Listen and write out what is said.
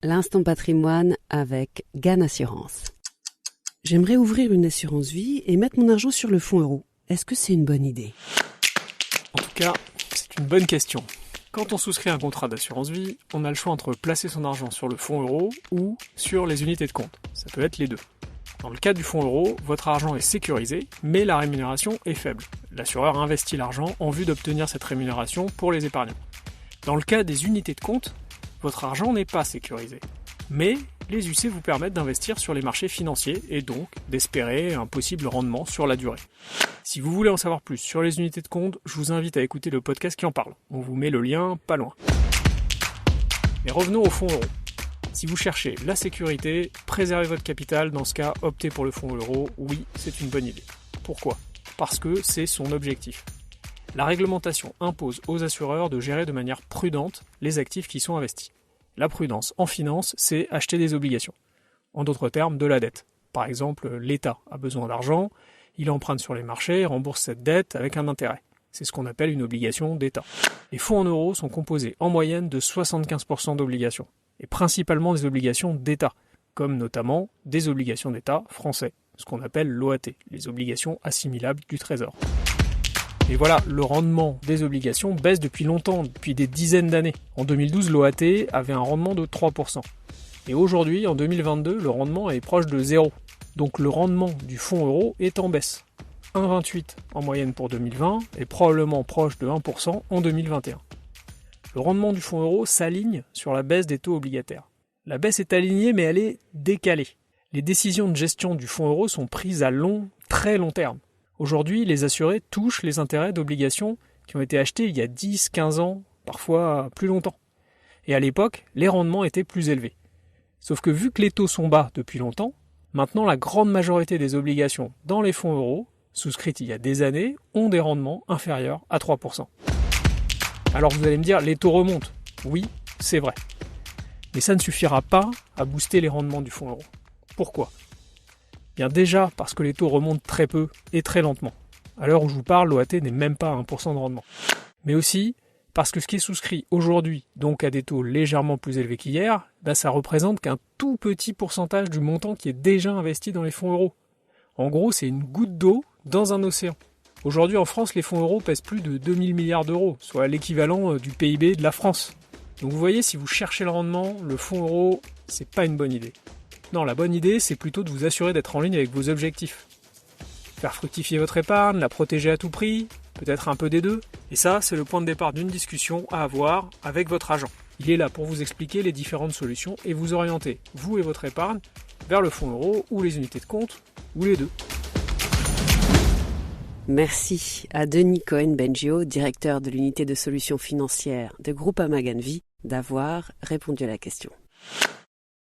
L'instant patrimoine avec GAN Assurance. J'aimerais ouvrir une assurance vie et mettre mon argent sur le fonds euro. Est-ce que c'est une bonne idée? En tout cas, c'est une bonne question. Quand on souscrit un contrat d'assurance vie, on a le choix entre placer son argent sur le fonds euro ou sur les unités de compte. Ça peut être les deux. Dans le cas du fonds euro, votre argent est sécurisé, mais la rémunération est faible. L'assureur investit l'argent en vue d'obtenir cette rémunération pour les épargnants. Dans le cas des unités de compte, votre argent n'est pas sécurisé. Mais les UC vous permettent d'investir sur les marchés financiers et donc d'espérer un possible rendement sur la durée. Si vous voulez en savoir plus sur les unités de compte, je vous invite à écouter le podcast qui en parle. On vous met le lien pas loin. Mais revenons au fonds euro. Si vous cherchez la sécurité, préservez votre capital, dans ce cas, optez pour le fonds euro. Oui, c'est une bonne idée. Pourquoi ? Parce que c'est son objectif. La réglementation impose aux assureurs de gérer de manière prudente les actifs qui sont investis. La prudence en finance, c'est acheter des obligations. En d'autres termes, de la dette. Par exemple, l'État a besoin d'argent, il emprunte sur les marchés et rembourse cette dette avec un intérêt. C'est ce qu'on appelle une obligation d'État. Les fonds en euros sont composés en moyenne de 75% d'obligations, et principalement des obligations d'État, comme notamment des obligations d'État français, ce qu'on appelle l'OAT, les obligations assimilables du Trésor. Et voilà, le rendement des obligations baisse depuis longtemps, depuis des dizaines d'années. En 2012, l'OAT avait un rendement de 3%. Et aujourd'hui, en 2022, le rendement est proche de 0. Donc le rendement du fonds euro est en baisse. 1,28 en moyenne pour 2020 et probablement proche de 1% en 2021. Le rendement du fonds euro s'aligne sur la baisse des taux obligataires. La baisse est alignée mais elle est décalée. Les décisions de gestion du fonds euro sont prises à très long terme. Aujourd'hui, les assurés touchent les intérêts d'obligations qui ont été achetées il y a 10, 15 ans, parfois plus longtemps. Et à l'époque, les rendements étaient plus élevés. Sauf que vu que les taux sont bas depuis longtemps, maintenant la grande majorité des obligations dans les fonds euros, souscrites il y a des années, ont des rendements inférieurs à 3%. Alors vous allez me dire, les taux remontent. Oui, c'est vrai. Mais ça ne suffira pas à booster les rendements du fonds euro. Pourquoi ? Bien déjà parce que les taux remontent très peu et très lentement. À l'heure où je vous parle, l'OAT n'est même pas à 1% de rendement. Mais aussi parce que ce qui est souscrit aujourd'hui, donc à des taux légèrement plus élevés qu'hier, ça représente qu'un tout petit pourcentage du montant qui est déjà investi dans les fonds euros. En gros, c'est une goutte d'eau dans un océan. Aujourd'hui en France, les fonds euros pèsent plus de 2000 milliards d'euros, soit l'équivalent du PIB de la France. Donc vous voyez, si vous cherchez le rendement, le fonds euro, c'est pas une bonne idée. Non, la bonne idée, c'est plutôt de vous assurer d'être en ligne avec vos objectifs. Faire fructifier votre épargne, la protéger à tout prix, peut-être un peu des deux. Et ça, c'est le point de départ d'une discussion à avoir avec votre agent. Il est là pour vous expliquer les différentes solutions et vous orienter, vous et votre épargne, vers le fonds euro ou les unités de compte, ou les deux. Merci à Denis Cohen-Bengio, directeur de l'unité de solutions financières de Groupama GAN Vie, d'avoir répondu à la question.